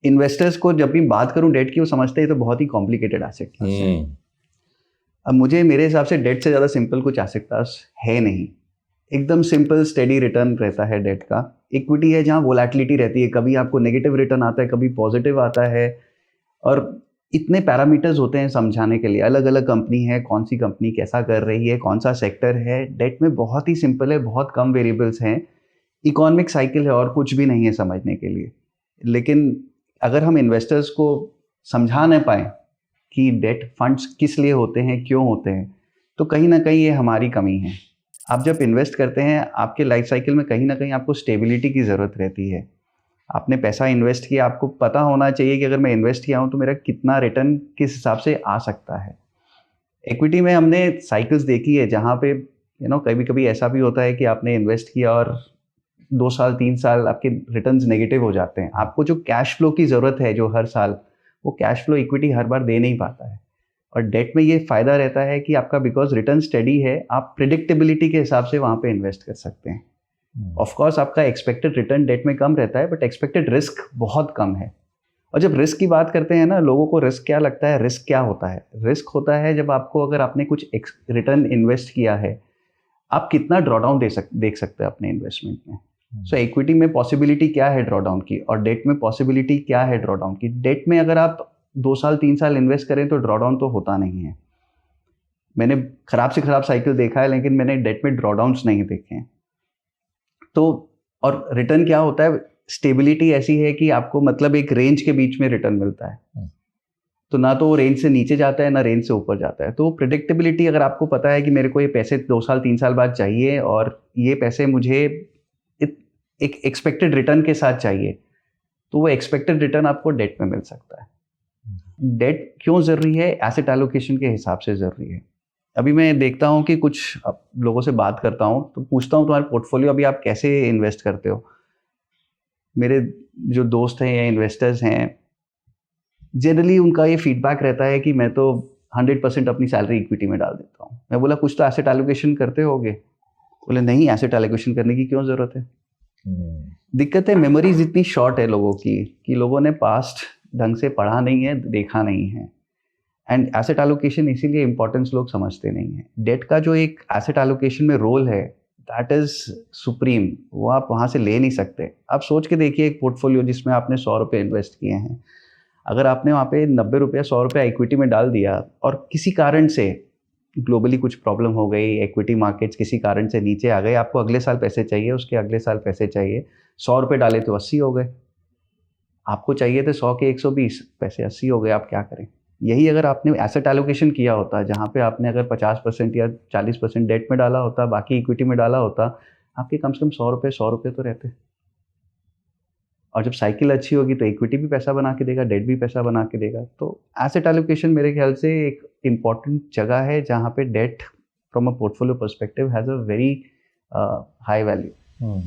Investors को जब भी बात करूं डेट की, वो समझते हैं तो बहुत ही कॉम्प्लिकेटेड एसेट क्लास है। अब मेरे हिसाब से डेट से ज़्यादा सिंपल कुछ एसेट क्लास है नहीं। एकदम सिंपल स्टेडी रिटर्न रहता है डेट का। इक्विटी है जहाँ वोलेटिलिटी रहती है, कभी आपको नेगेटिव रिटर्न आता है, कभी पॉजिटिव आता है, और इतने पैरामीटर्स होते हैं समझाने के लिए। अलग अलग कंपनी है, कौन सी कंपनी कैसा कर रही है, कौन सा सेक्टर है। डेट में बहुत ही सिंपल है, बहुत कम वेरिएबल्स हैं, इकोनॉमिक साइकिल है, और कुछ भी नहीं है समझने के लिए। लेकिन अगर हम इन्वेस्टर्स को समझा न पाए कि डेट फंड्स किस लिए होते हैं, क्यों होते हैं, तो कहीं ना कहीं ये हमारी कमी है। आप जब इन्वेस्ट करते हैं, आपके लाइफ साइकिल में कहीं ना कहीं आपको स्टेबिलिटी की ज़रूरत रहती है। आपने पैसा इन्वेस्ट किया, आपको पता होना चाहिए कि अगर मैं इन्वेस्ट किया हूँ तो मेरा कितना रिटर्न किस हिसाब से आ सकता है। इक्विटी में हमने साइकिल्स देखी है जहाँ पे कभी कभी ऐसा भी होता है कि आपने इन्वेस्ट किया और 2 साल 3 साल आपके रिटर्न्स नेगेटिव हो जाते हैं। आपको जो कैश फ्लो की ज़रूरत है जो हर साल, वो कैश फ्लो इक्विटी हर बार दे नहीं पाता है। और डेट में ये फ़ायदा रहता है कि आपका बिकॉज रिटर्न स्टेडी है, आप प्रिडिक्टेबिलिटी के हिसाब से वहाँ पे इन्वेस्ट कर सकते हैं। ऑफ कोर्स आपका एक्सपेक्टेड रिटर्न डेट में कम रहता है, बट एक्सपेक्टेड रिस्क बहुत कम है। और जब रिस्क की बात करते हैं ना, लोगों को रिस्क क्या लगता है? रिस्क क्या होता है? रिस्क होता है जब आपको, अगर आपने कुछ रिटर्न इन्वेस्ट किया है, आप कितना ड्रॉडाउन देख सकते हैं अपने इन्वेस्टमेंट में। सो इक्विटी में पॉसिबिलिटी क्या है ड्रॉडाउन की, और डेट में पॉसिबिलिटी क्या है ड्रॉडाउन की। डेट में अगर आप 2 साल 3 साल इन्वेस्ट करें तो ड्रॉडाउन तो होता नहीं है। मैंने खराब से खराब साइकिल देखा है, लेकिन मैंने डेट में ड्रॉडाउन्स नहीं देखे हैं। तो और रिटर्न क्या होता है? स्टेबिलिटी ऐसी है कि आपको मतलब एक रेंज के बीच में रिटर्न मिलता है। तो ना तो वो रेंज से नीचे जाता है, ना रेंज से ऊपर जाता है। तो प्रेडिक्टेबिलिटी, अगर आपको पता है कि मेरे को ये पैसे 2 साल 3 साल बाद चाहिए, और ये पैसे मुझे एक एक्सपेक्टेड रिटर्न के साथ चाहिए, तो वो एक्सपेक्टेड रिटर्न आपको डेट में मिल सकता है। डेट क्यों ज़रूरी है? एसेट एलोकेशन के हिसाब से ज़रूरी है। अभी मैं देखता हूँ कि कुछ लोगों से बात करता हूँ तो पूछता हूँ, तुम्हारे पोर्टफोलियो अभी आप कैसे इन्वेस्ट करते हो? मेरे जो दोस्त हैं या इन्वेस्टर्स हैं, जनरली उनका ये फीडबैक रहता है कि मैं तो 100% अपनी सैलरी इक्विटी में डाल देता हूँ। मैं बोला कुछ तो एसेट एलोकेशन करते होगे? बोले नहीं, एसेट एलोकेशन करने की क्यों ज़रूरत है? दिक्कत है, मेमोरीज इतनी शॉर्ट है लोगों की कि लोगों ने पास्ट ढंग से पढ़ा नहीं है, देखा नहीं है। एंड एसेट एलोकेशन इसीलिए इंपॉर्टेंस लोग समझते नहीं है। डेट का जो एक एसेट एलोकेशन में रोल है, दैट इज सुप्रीम। वो आप वहाँ से ले नहीं सकते। आप सोच के देखिए, एक पोर्टफोलियो जिसमें आपने 100 रुपये इन्वेस्ट किए हैं, अगर आपने वहाँ पे 90 रुपया 100 रुपया इक्विटी में डाल दिया, और किसी कारण से ग्लोबली कुछ प्रॉब्लम हो गई, इक्विटी मार्केट्स किसी कारण से नीचे आ गए, आपको अगले साल पैसे चाहिए, उसके अगले साल पैसे चाहिए, 100 रुपये डाले तो 80 हो गए। आपको चाहिए थे 100 के 120, पैसे 80 हो गए, आप क्या करें? यही अगर आपने एसेट एलोकेशन किया होता, जहाँ पे आपने अगर 50% या 40% डेट में डाला होता, बाकी इक्विटी में डाला होता, आपके कम से कम 100 रुपये तो रहते। और जब साइकिल अच्छी होगी तो इक्विटी भी पैसा बना के देगा, डेट भी पैसा बना के देगा। तो एसेट एलोकेशन मेरे ख्याल से एक इम्पॉर्टेंट जगह है जहाँ पे data from a portfolio perspective has a very high value.